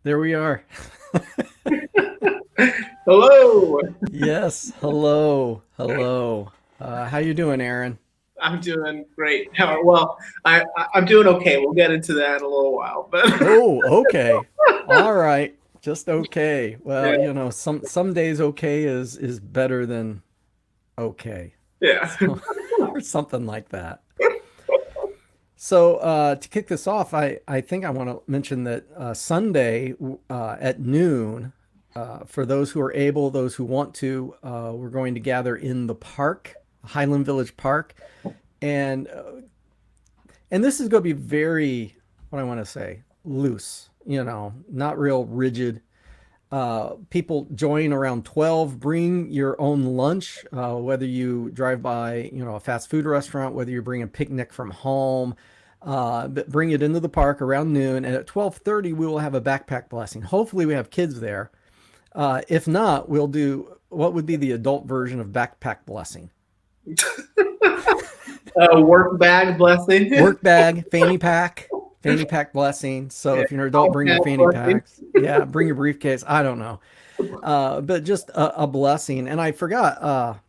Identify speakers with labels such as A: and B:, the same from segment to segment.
A: There we are.
B: Hello.
A: Yes. Hello. Hello. How you doing, Aaron?
B: I'm doing great. Well, I'm doing okay. We'll get into that in a little while, but
A: Oh, okay. All right. Just okay.
B: yeah,
A: Well, some days okay is better than okay.
B: yeah,
A: So, or something like that. So, to kick this off, I think I want to mention that Sunday at noon, for those who are able, those who want to, we're going to gather in the park, Highland Village Park, and and this is going to be very, what I want to say, loose, not real rigid. People join around 12. Bring your own lunch, whether you drive by, a fast food restaurant, whether you bring a picnic from home. But bring it into the park around noon, and at 12:30 we will have a backpack blessing. Hopefully, we have kids there. If not, we'll do what would be the adult version of backpack blessing.
B: work bag blessing.
A: Work bag, fanny pack blessing. So
B: Yeah,
A: if you're an adult,
B: house
A: bring your
B: bag
A: fanny
B: blessing.
A: packs. Yeah, bring your briefcase. I don't know. But just a blessing. And I forgot,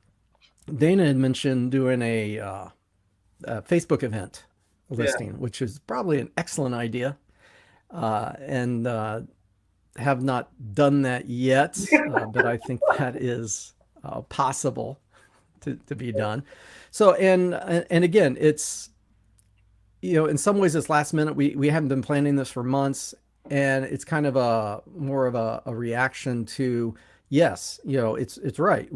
A: Dana had mentioned doing a Facebook event
B: Yeah,
A: listing, which is probably an excellent idea. And have not done that yet, but I think that is possible to be done. So, and again, it's, in some ways it's last minute. We haven't been planning this for months, and it's kind of a more of a reaction to, yes, it's right.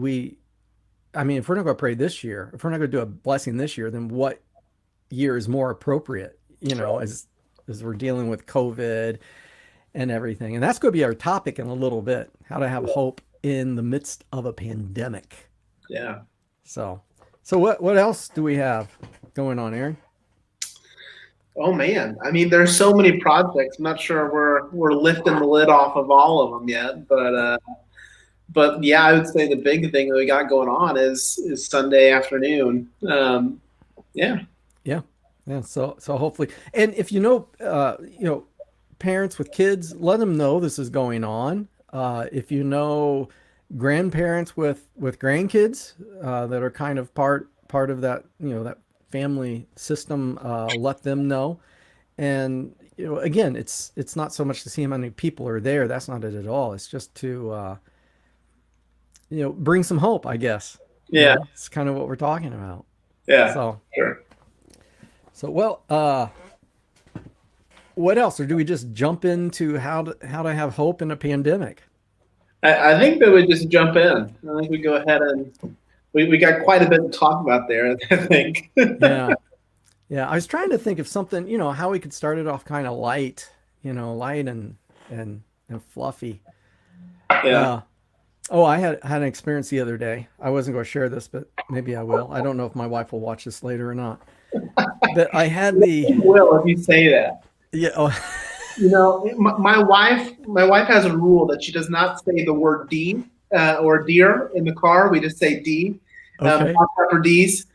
A: I mean, if we're not going to pray this year, if we're not going to do a blessing this year, then what year is more appropriate, as we're dealing with COVID and everything. And that's going to be our topic in a little bit, how to have hope in the midst of a pandemic.
B: yeah.
A: So, so what else do we have going on, Aaron?
B: Oh man, I mean, there's so many projects. I'm not sure we're lifting the lid off of all of them yet, but yeah, I would say the big thing that we got going on is Sunday afternoon. Yeah,
A: Yeah. Yeah. So hopefully, and if parents with kids, let them know this is going on. If grandparents with grandkids, that are kind of part of that, that family system, let them know. And again, it's not so much to see how many people are there. That's not it at all. It's just to bring some hope, I guess.
B: yeah,
A: It's kind of what we're talking about.
B: yeah.
A: So
B: Sure.
A: well, what else, or do we just jump into how to have hope in a pandemic?
B: I think that we just jump in. I think we go ahead and we got quite a bit to talk about there. I think.
A: Yeah. Yeah, I was trying to think of something, how we could start it off kind of light, light and fluffy.
B: Yeah.
A: Uh, oh, I had an experience the other day. I wasn't going to share this, but maybe I will. I don't know if my wife will watch this later or not. But I had
B: Will if you say that.
A: yeah, oh,
B: You know, my wife has a rule that she does not say the word D or deer in the car. We just say D,
A: okay.
B: hot pepper D's,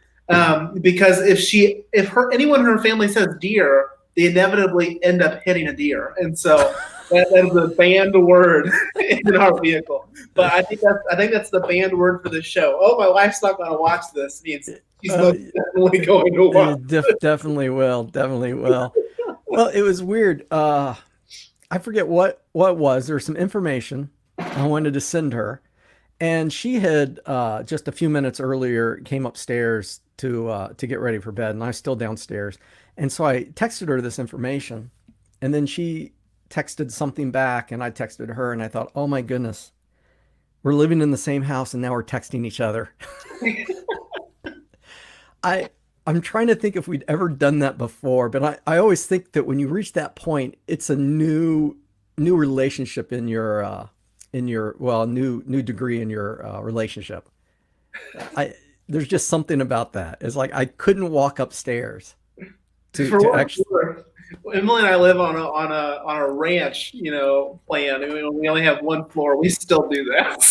B: because if anyone in her family says deer, they inevitably end up hitting a deer, and so that is a banned word in our vehicle. But I think that's the banned word for this show. Oh, my wife's not going to watch this. Means she's
A: Uh,
B: most definitely going to watch.
A: definitely will, definitely will. Well, it was weird. I forget what it was. There was some information I wanted to send her, and she had, just a few minutes earlier, came upstairs to get ready for bed, and I was still downstairs. And so I texted her this information, and then she texted something back, and I texted her, and I thought, oh my goodness, we're living in the same house, and now we're texting each other. I I'm trying to think if we'd ever done that before, but I always think that when you reach that point, it's a new relationship in your well, new degree in your relationship. I There's just something about that. It's like I couldn't walk upstairs
B: For
A: to
B: what
A: actually.
B: it's worth, Emily and I live on a ranch, plan. And we only have one floor. We still do that.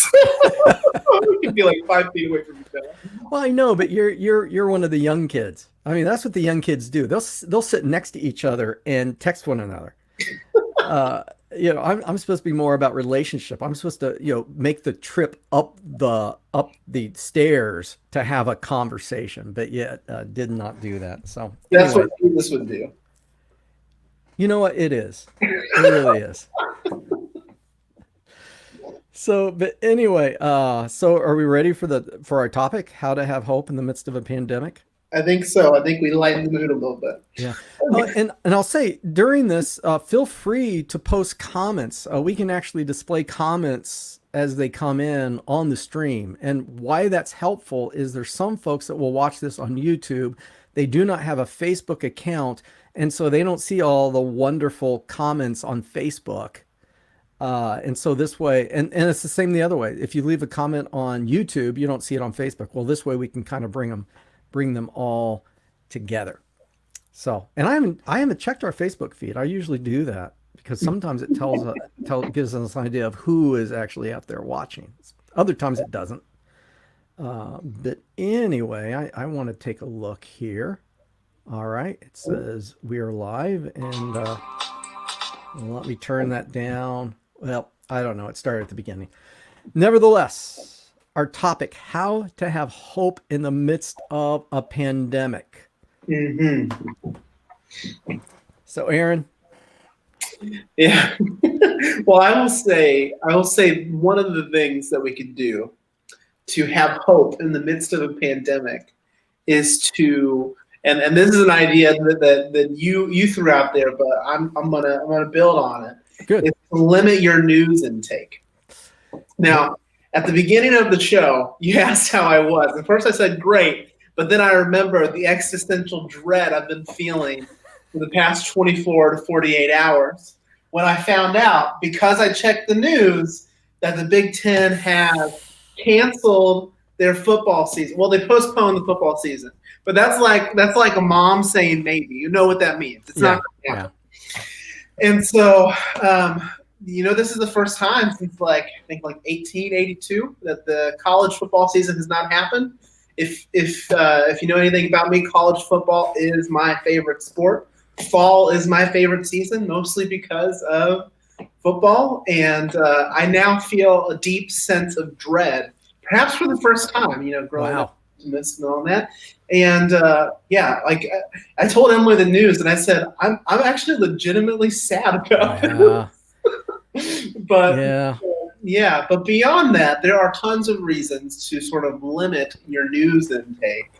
B: We can be like 5 feet away from each other.
A: Well, I know, but you're one of the young kids. I mean, that's what the young kids do. They'll sit next to each other and text one another. Uh, I'm supposed to be more about relationship. I'm supposed to, make the trip up the stairs to have a conversation, but yet did not do that. So
B: That's
A: anyway,
B: what Jesus would do.
A: you know what? It is. It really is. So, but anyway, so are we ready for our topic? How to have hope in the midst of a pandemic?
B: I think so. I think we lightened the mood a little bit.
A: Yeah. Oh, and I'll say during this, feel free to post comments. We can actually display comments as they come in on the stream. And why that's helpful is there's some folks that will watch this on YouTube. They do not have a Facebook account, and so they don't see all the wonderful comments on Facebook. And so this way, and it's the same the other way. If you leave a comment on YouTube, you don't see it on Facebook. Well, this way we can kind of bring them all together. So, and I haven't checked our Facebook feed. I usually do that because sometimes it gives us an idea of who is actually out there watching. Other times it doesn't. But anyway, I want to take a look here. All right, it says we are live, and let me turn that down. Well, I don't know. It started at the beginning. Nevertheless, our topic: how to have hope in the midst of a pandemic.
B: Mm-hmm.
A: So, Aaron.
B: Yeah. Well, I will say one of the things that we could do to have hope in the midst of a pandemic is to, and this is an idea that you threw out there, but I'm gonna build on it.
A: Good.
B: Is to limit your news intake. Now, at the beginning of the show, you asked how I was. At first, I said great, but then I remember the existential dread I've been feeling for the past 24 to 48 hours when I found out, because I checked the news, that the Big Ten has canceled their football season. Well, they postponed the football season, but that's like a mom saying maybe. You know what that means? It's not going to happen. And so, this is the first time since I think 1882 that the college football season has not happened. If you know anything about me, college football is my favorite sport. Fall is my favorite season, mostly because of football, and I now feel a deep sense of dread, perhaps for the first time. Growing up and all that, and I told Emily the news, and I said I'm actually legitimately sad about it. But beyond that, there are tons of reasons to sort of limit your news intake.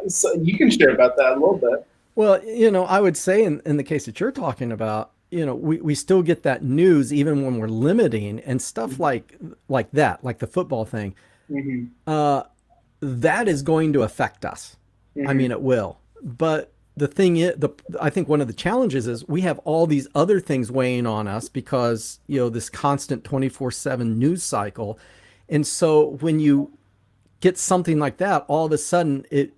B: So you can share about that a little bit.
A: Well, I would say in the case that you're talking about, we still get that news even when we're limiting and stuff like that, like the football thing.
B: Mm-hmm.
A: That is going to affect us. Mm-hmm. I mean, it will. But the thing is, I think one of the challenges is we have all these other things weighing on us because, this constant 24/7 news cycle. And so when you get something like that, all of a sudden it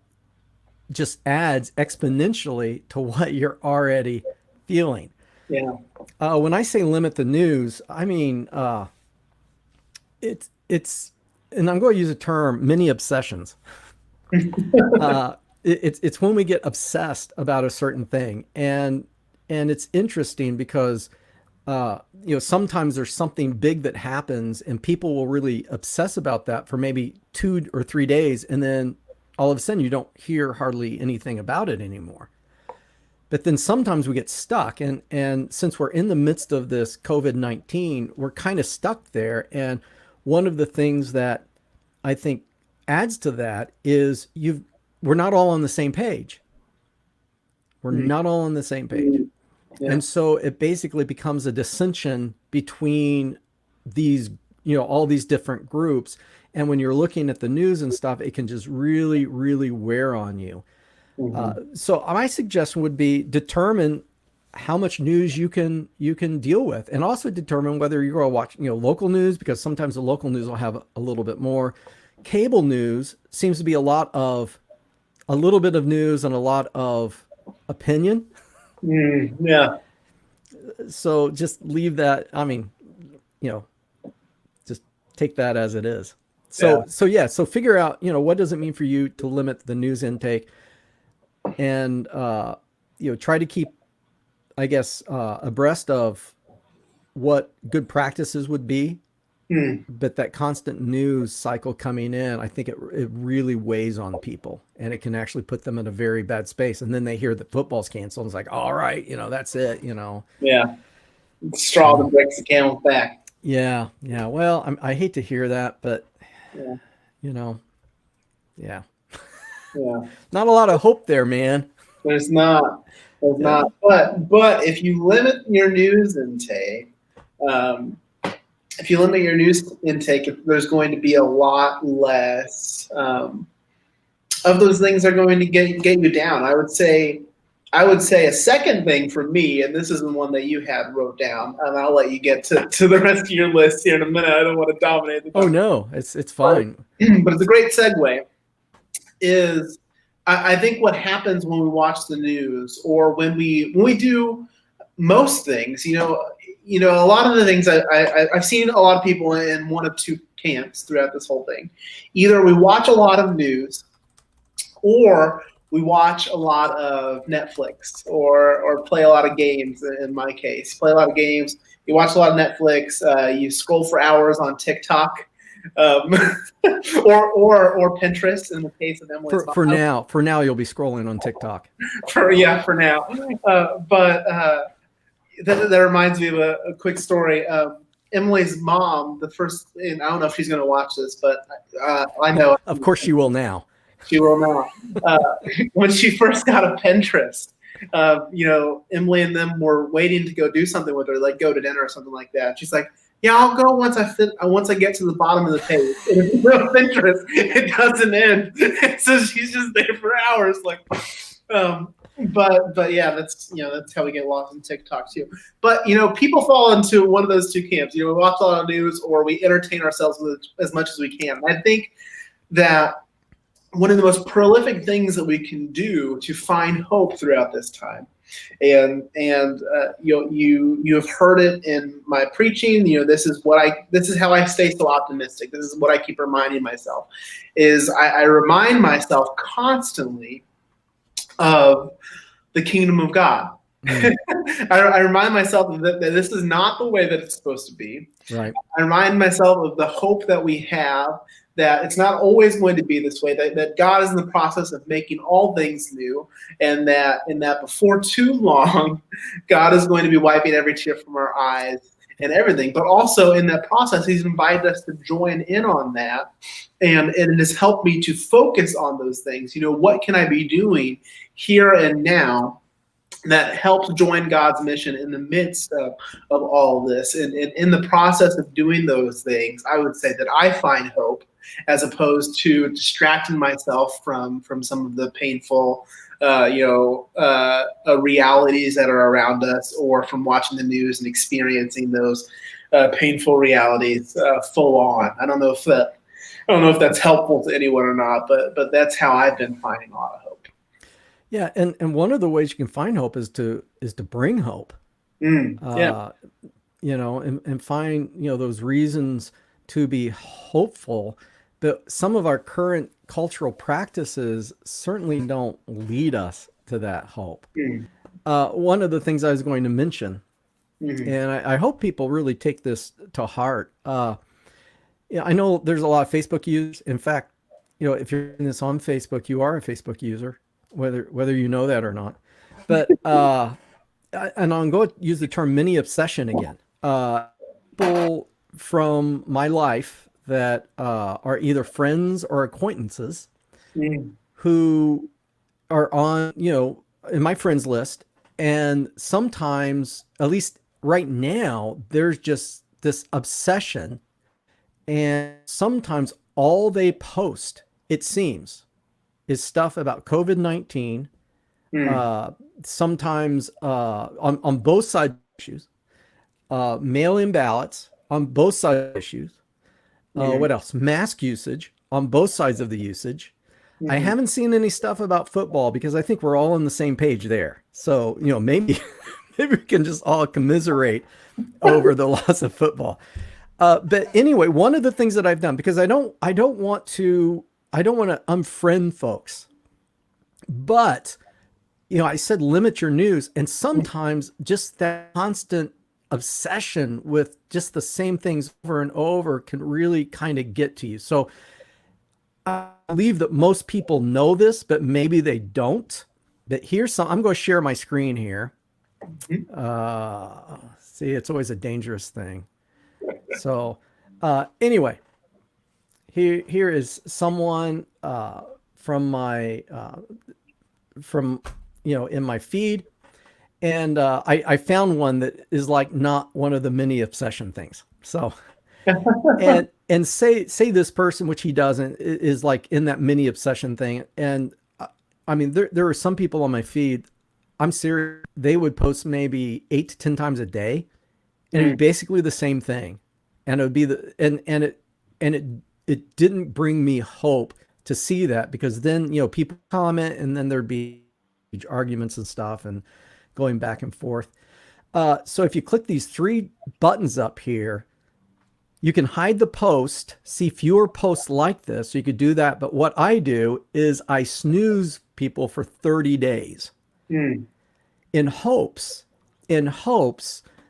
A: just adds exponentially to what you're already feeling.
B: Yeah.
A: When I say limit the news, I mean, it's, and I'm going to use a term, mini obsessions. It's when we get obsessed about a certain thing, and it's interesting because sometimes there's something big that happens and people will really obsess about that for maybe 2 or 3 days, and then all of a sudden you don't hear hardly anything about it anymore. But then sometimes we get stuck, and since we're in the midst of this COVID-19, we're kind of stuck there. And one of the things that I think adds to that is we're not all on the same page. We're not all on the same page. Yeah. And so it basically becomes a dissension between these, all these different groups. And when you're looking at the news and stuff, it can just really, really wear on you. Mm-hmm. So my suggestion would be determine how much news you can deal with, and also determine whether you're going to watch, local news, because sometimes the local news will have a little bit more. Cable news seems to be a little bit of news and a lot of opinion.
B: Yeah.
A: So just leave that. I mean, just take that as it is. So figure out, what does it mean for you to limit the news intake, and, try to keep, I guess, abreast of what good practices would be,
B: Hmm.
A: but that constant news cycle coming in, I think it really weighs on people, and it can actually put them in a very bad space. And then they hear that football's canceled, and it's like, all right, that's it,
B: Yeah. Straw that breaks the camel's back.
A: Yeah, yeah. Well, I hate to hear that, but
B: Yeah.
A: you know, yeah,
B: Yeah.
A: not a lot of hope there, man.
B: There's not. There's
A: Yeah.
B: not. But if you limit your news intake, um, there's going to be a lot less of those things are going to get you down. I would say a second thing for me, and this isn't one that you had wrote down, and I'll let you get to the rest of your list here in a minute. I don't want to dominate the
A: Oh
B: conversation,
A: no, it's fine.
B: but it's a great segue. Is I think what happens when we watch the news or when we do most things, a lot of the things I've seen a lot of people in one of two camps throughout this whole thing. Either we watch a lot of news, or we watch a lot of Netflix or play a lot of games. In my case, play a lot of games. You watch a lot of Netflix. You scroll for hours on TikTok, um, or Pinterest. In the case of Emily's
A: For now, you'll be scrolling on TikTok.
B: for now. But that reminds me of a quick story. Emily's mom, and I don't know if she's going to watch this, but I know
A: Of course, she will now.
B: she will now. When she first got a Pinterest, Emily and them were waiting to go do something with her, like go to dinner or something like that. She's like, "Yeah, I'll go once I get to the bottom of the page." And if you go to Pinterest, it doesn't end, so she's just there for hours, like. But yeah, that's how we get lost in TikTok too. But people fall into one of those two camps. We watch a lot of news, or we entertain ourselves with as much as we can. And I think that one of the most prolific things that we can do to find hope throughout this time, and you have heard it in my preaching. This is how I stay so optimistic. This is what I keep reminding myself. Is I remind myself constantly of the kingdom of God.
A: Mm.
B: I remind myself that this is not the way that it's supposed to be.
A: Right.
B: I remind myself of the hope that we have, that it's not always going to be this way, that God is in the process of making all things new, and that before too long, God is going to be wiping every tear from our eyes and everything. But also in that process, he's invited us to join in on that. And it has helped me to focus on those things. What can I be doing here and now that helps join God's mission in the midst of all this? And in the process of doing those things, I would say that I find hope, as opposed to distracting myself from some of the painful realities that are around us, or from watching the news and experiencing those painful realities full on. I don't know if that's helpful to anyone or not, but that's how I've been finding a lot of hope.
A: Yeah, and one of the ways you can find hope is to bring hope.
B: Yeah.
A: And find those reasons to be hopeful. But some of our current cultural practices certainly don't lead us to that hope. One of the things I was going to mention, and I hope people really take this to heart. I know there's a lot of Facebook users. In fact, if you're in this on Facebook, you are a Facebook user, whether you know that or not. But and I'm going to use the term mini obsession again. People from my life that are either friends or acquaintances who are on, in my friends list. And sometimes, at least right now, there's just this obsession. And sometimes all they post, it seems, is stuff about COVID-19. Sometimes on both sides of issues, mail-in ballots on both sides of issues. What else? Mask usage on both sides of the usage. I haven't seen any stuff about football, because I think we're all on the same page there. So, maybe we can just all commiserate over the loss of football. But anyway, one of the things that I've done, because I don't want to unfriend folks, but I said limit your news, and sometimes just that constant obsession with just the same things over and over can really kind of get to you. So I believe that most people know this, but maybe they don't. But here's some, I'm going to share my screen here. See, it's always a dangerous thing. So anyway, here is someone from my, in my feed. And I found one that is like not one of the mini obsession things. So, and say this person, which he doesn't, is like in that mini obsession thing. And I mean, there are some people on my feed, I'm serious, they would post maybe 8 to 10 times a day, and it'd be basically the same thing. And it would be it didn't bring me hope to see that, because then, people comment and then there'd be arguments and stuff and going back and forth. So if you click these 3 buttons up here, you can hide the post, see fewer posts like this. So you could do that. But what I do is I snooze people for 30 days in hopes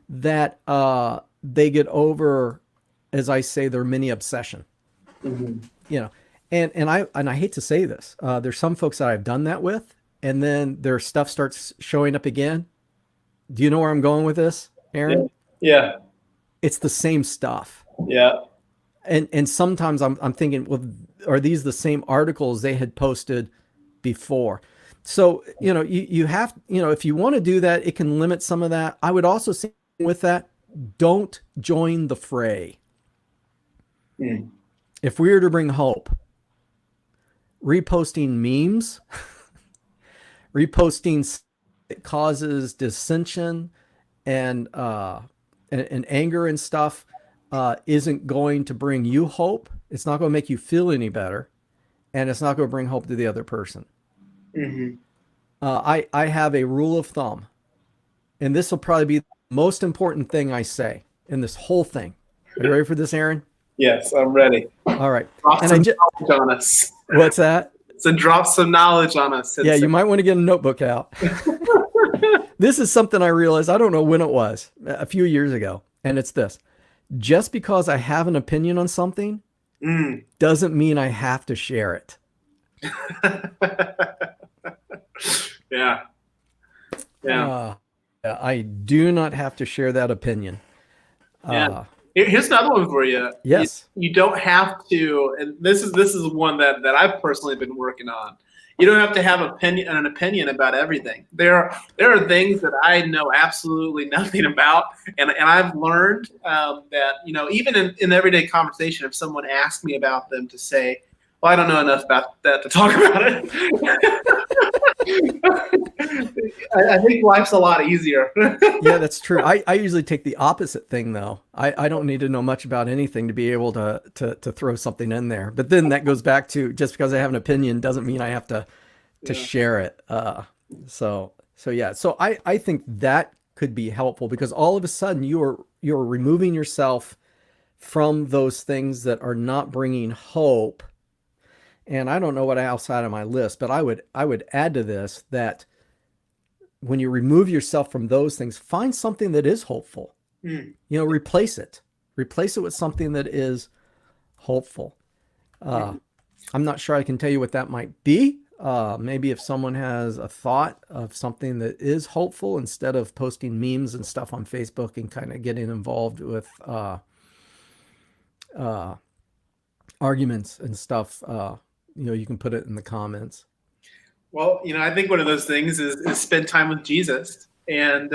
A: that they get over, as I say, their mini obsession. And I hate to say this. There's some folks that I've done that with, and then their stuff starts showing up again. Do you know where I'm going with this, Aaron?
B: Yeah.
A: It's the same stuff.
B: Yeah.
A: And sometimes I'm thinking, well, are these the same articles they had posted before? So, you have, if you want to do that, it can limit some of that. I would also say with that, don't join the fray. If we were to bring hope, reposting memes, reposting it causes dissension and anger and stuff, isn't going to bring you hope. It's not going to make you feel any better, and it's not going to bring hope to the other person. I have a rule of thumb, and this will probably be the most important thing I say in this whole thing. Are you ready for this, Aaron?
B: Yes, I'm ready.
A: All right.
B: Drop some knowledge on us.
A: What's that?
B: So drop some knowledge on us.
A: Yeah, you might want to get a notebook out. This is something I realized, I don't know when it was, a few years ago. And it's this: just because I have an opinion on something doesn't mean I have to share it.
B: Yeah.
A: I do not have to share that opinion.
B: Here's another one for you.
A: Yes.
B: You don't have to, and this is one that I've personally been working on. You don't have to have an opinion about everything. There are things that I know absolutely nothing about, and I've learned that even in everyday conversation, if someone asks me about them, to say, well, I don't know enough about that to talk about it. I think life's a lot easier.
A: Yeah, that's true. I usually take the opposite thing, though. I don't need to know much about anything to be able to throw something in there. But then that goes back to, just because I have an opinion doesn't mean I have to share it. So I think that could be helpful, because all of a sudden you're removing yourself from those things that are not bringing hope. And I don't know what else out of my list, but I would add to this that when you remove yourself from those things, find something that is hopeful. Replace it with something that is hopeful. I'm not sure I can tell you what that might be. Maybe if someone has a thought of something that is hopeful, instead of posting memes and stuff on Facebook and kind of getting involved with arguments and stuff, you can put it in the comments.
B: Well, I think one of those things is spend time with Jesus, and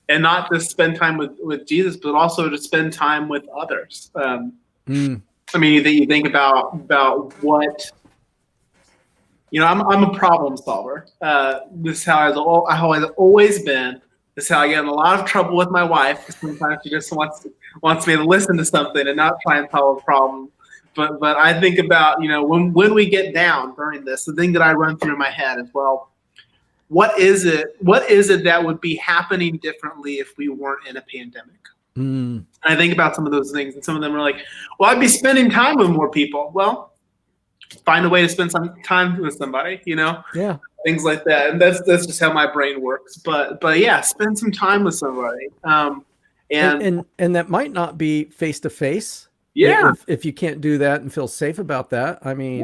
B: not just spend time with Jesus, but also to spend time with others. I mean, you think about what, I'm a problem solver. This is how I've always been. This is how I get in a lot of trouble with my wife. Sometimes she just wants me to listen to something and not try and solve a problem. But I think about, when we get down during this, the thing that I run through my head is, well, what is it that would be happening differently if we weren't in a pandemic? And I think about some of those things, and some of them are like, well, I'd be spending time with more people. Well, find a way to spend some time with somebody,
A: Yeah.
B: Things like that. And that's just how my brain works. But yeah, spend some time with somebody.
A: And that might not be face to face.
B: Yeah.
A: If you can't do that and feel safe about that, I mean,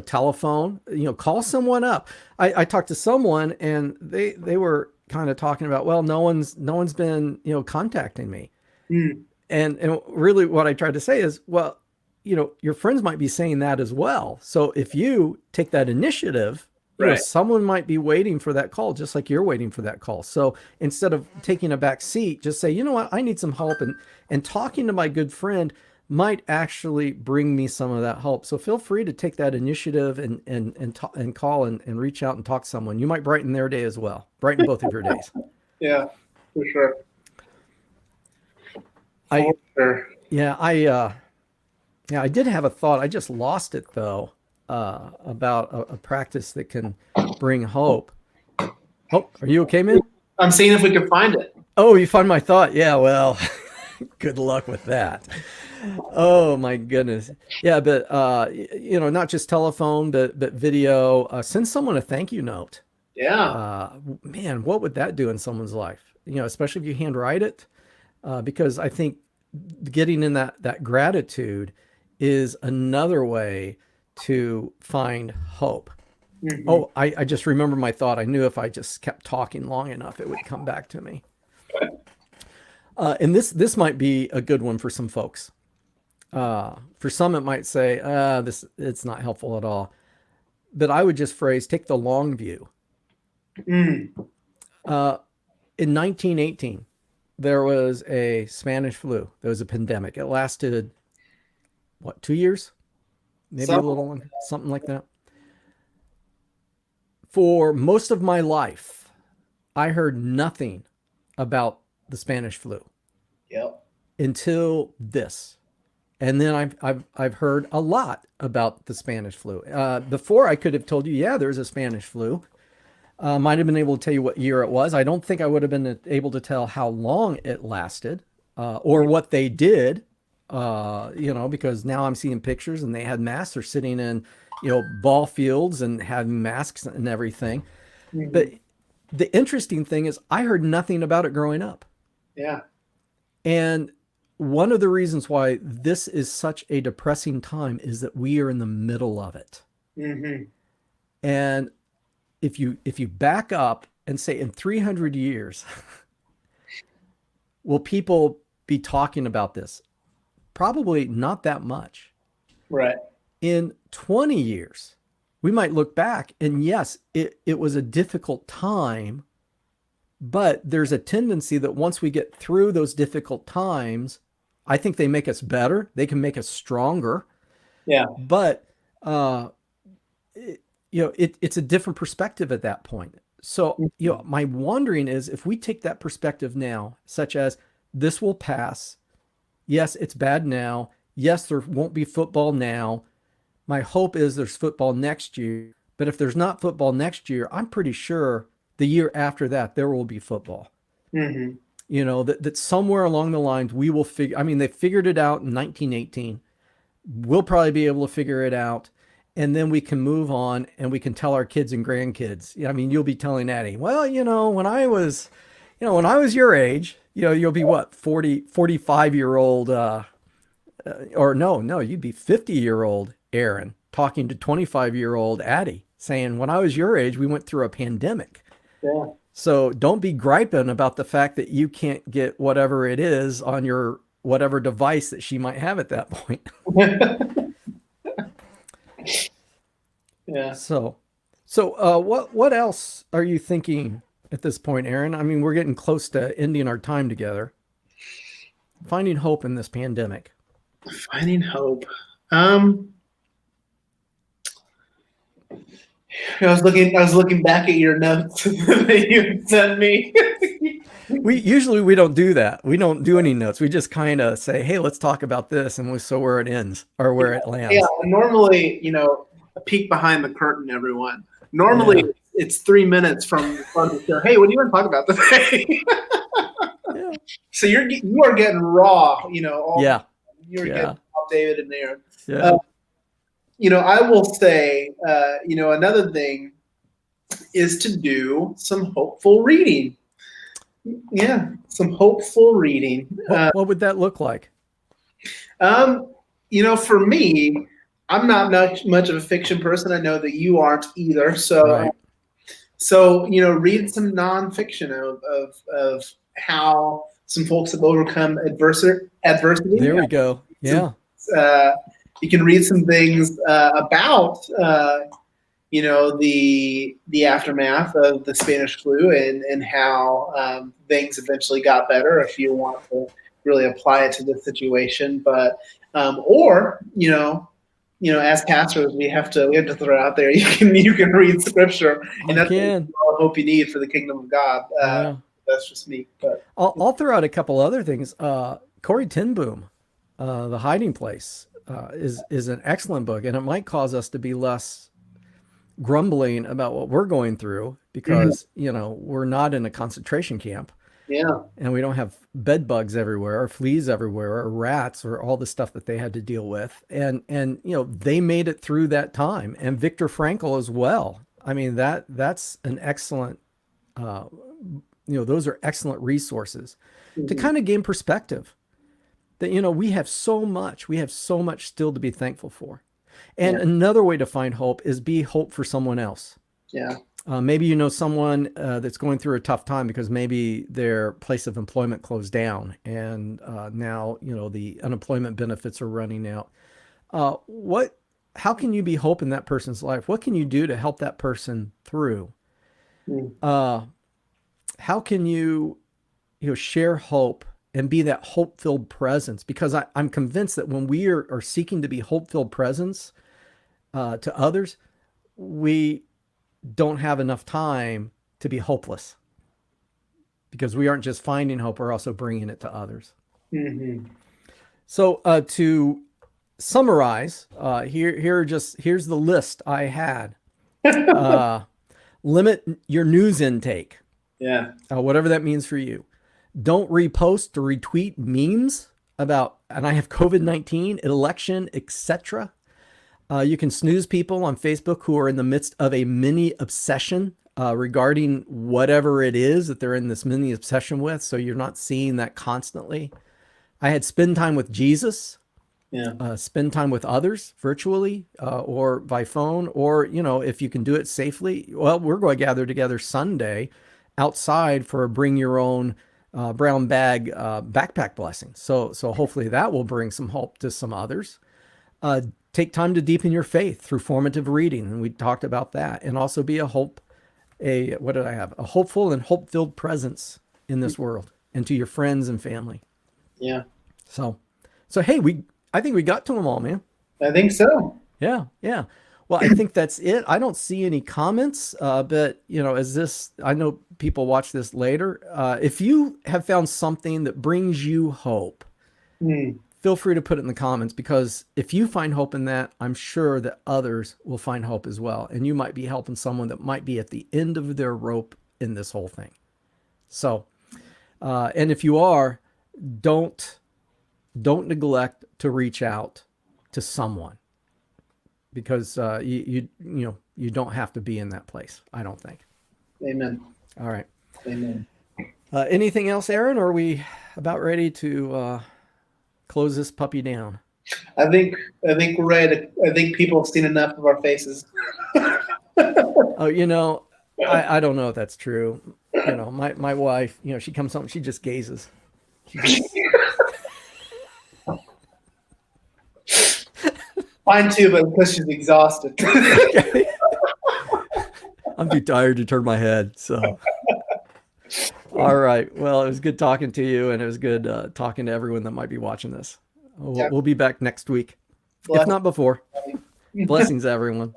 A: telephone, call someone up. I talked to someone and they were kind of talking about, well, no one's been, contacting me.
B: Mm.
A: And really what I tried to say is, well, your friends might be saying that as well. So if you take that initiative, someone might be waiting for that call, just like you're waiting for that call. So instead of taking a back seat, just say, you know what, I need some help. And talking to my good friend might actually bring me some of that help. So feel free to take that initiative and call and reach out and talk to someone. You might brighten their day as well. Brighten both of your days.
B: Yeah, for sure.
A: I did have a thought. I just lost it though, about a practice that can bring hope. Oh, are you okay, man?
B: I'm seeing if we can find it.
A: Oh, you found my thought. Yeah, well, good luck with that. Oh my goodness. Yeah, but not just telephone, but video. Send someone a thank you note.
B: Yeah.
A: Man, what would that do in someone's life? Especially if you handwrite it, because I think getting in that gratitude is another way to find hope. Mm-hmm. Oh, I just remember my thought. I knew if I just kept talking long enough, it would come back to me. And this might be a good one for some folks. For some, it might say, it's not helpful at all. But I would just phrase, take the long view. In 1918, there was a Spanish flu. There was a pandemic. It lasted, 2 years? Maybe a little longer, something like that. For most of my life, I heard nothing about the Spanish flu.
B: Yep.
A: Until this. And then I've heard a lot about the Spanish flu. Before I could have told you, yeah, there's a Spanish flu. Might have been able to tell you what year it was. I don't think I would have been able to tell how long it lasted, or what they did, because now I'm seeing pictures and they had masks. They're sitting in, ball fields and having masks and everything. Mm-hmm. But the interesting thing is I heard nothing about it growing up.
B: Yeah.
A: And one of the reasons why this is such a depressing time is that we are in the middle of it.
B: Mm-hmm.
A: And if you back up and say in 300 years, will people be talking about this? Probably not that much.
B: Right.
A: In 20 years, we might look back and yes, it was a difficult time, but there's a tendency that once we get through those difficult times, I think they make us better. They can make us stronger.
B: Yeah.
A: But, it's a different perspective at that point. So, my wondering is if we take that perspective now, such as this will pass. Yes, it's bad now. Yes, there won't be football now. My hope is there's football next year. But if there's not football next year, I'm pretty sure the year after that, there will be football.
B: Mm-hmm.
A: That somewhere along the lines, we will figure, they figured it out in 1918. We'll probably be able to figure it out. And then we can move on and we can tell our kids and grandkids. You'll be telling Addie, well, when I was your age, you'll be what, 45-year-old, or no, you'd be 50-year-old Aaron talking to 25-year-old Addie saying, when I was your age, we went through a pandemic.
B: Yeah.
A: So don't be griping about the fact that you can't get whatever it is on your whatever device that she might have at that point.
B: Yeah.
A: So what else are you thinking at this point, Aaron? We're getting close to ending our time together. Finding hope in this pandemic.
B: Finding hope. I was looking back at your notes that you sent me.
A: We don't do that. We don't do any notes. We just kind of say, hey, let's talk about this, and so where it ends or where it lands.
B: Yeah, normally, a peek behind the curtain, everyone. Normally, it's 3 minutes from the front of the show. Hey, what do you want to talk about today?
A: Yeah.
B: So you are getting raw,
A: Yeah.
B: You're getting David in there.
A: Yeah.
B: I will say, another thing is to do some hopeful reading. Yeah, some hopeful reading.
A: What would that look like?
B: For me, I'm not much of a fiction person. I know that you aren't either.
A: Right.
B: So read some nonfiction of how some folks have overcome adversity.
A: There we go. Yeah.
B: Uh, you can read some things about the aftermath of the Spanish flu and how things eventually got better if you want to really apply it to the situation. But or as pastors, we have to throw out there. You can read scripture, and that's all the hope you need for the kingdom of God.
A: Yeah.
B: That's just me. But
A: I'll throw out a couple other things. Corrie ten Boom, The Hiding Place, is an excellent book, and it might cause us to be less grumbling about what we're going through because we're not in a concentration camp.
B: Yeah.
A: And we don't have bed bugs everywhere or fleas everywhere or rats or all the stuff that they had to deal with. And they made it through that time. And Viktor Frankl as well. I mean, that's an excellent, those are excellent resources to kind of gain perspective that, we have so much still to be thankful for. And another way to find hope is be hope for someone else.
B: Yeah.
A: Maybe someone that's going through a tough time because maybe their place of employment closed down and now the unemployment benefits are running out. How can you be hope in that person's life? What can you do to help that person through? How can you share hope and be that hope-filled presence? Because I'm convinced that when we are seeking to be hope-filled presence to others, we don't have enough time to be hopeless because we aren't just finding hope, we're also bringing it to others.
B: Mm-hmm.
A: So to summarize, here's the list I had. Limit your news intake.
B: Yeah.
A: Whatever that means for you. Don't repost or retweet memes about, and I have COVID-19, election, etc. You can snooze people on Facebook who are in the midst of a mini obsession regarding whatever it is that they're in this mini obsession with. So you're not seeing that constantly. I had spend time with Jesus.
B: Yeah.
A: Spend time with others virtually or by phone, or, if you can do it safely. Well, we're going to gather together Sunday outside for a bring your own brown bag backpack blessing. So hopefully that will bring some hope to some others. Take time to deepen your faith through formative reading. And we talked about that. And also be a hopeful and hope-filled presence in this world and to your friends and family.
B: Yeah.
A: So hey, I think we got to them all, man.
B: I think so.
A: Yeah. Well, I think that's it. I don't see any comments, but I know people watch this later. If you have found something that brings you hope, feel free to put it in the comments, because if you find hope in that, I'm sure that others will find hope as well. And you might be helping someone that might be at the end of their rope in this whole thing. So, and if you are, don't neglect to reach out to someone, because you don't have to be in that place, I don't think.
B: Amen.
A: All right.
B: Amen.
A: Anything else, Aaron? Or are we about ready to close this puppy down?
B: I think we're ready. I think people have seen enough of our faces.
A: Oh, I don't know if that's true. My wife, she comes home, she just gazes.
B: Mine too, but because she's exhausted.
A: I'm too tired to turn my head. So, all right. Well, it was good talking to you, and it was good talking to everyone that might be watching this. We'll be back next week, if not before. Blessings, everyone.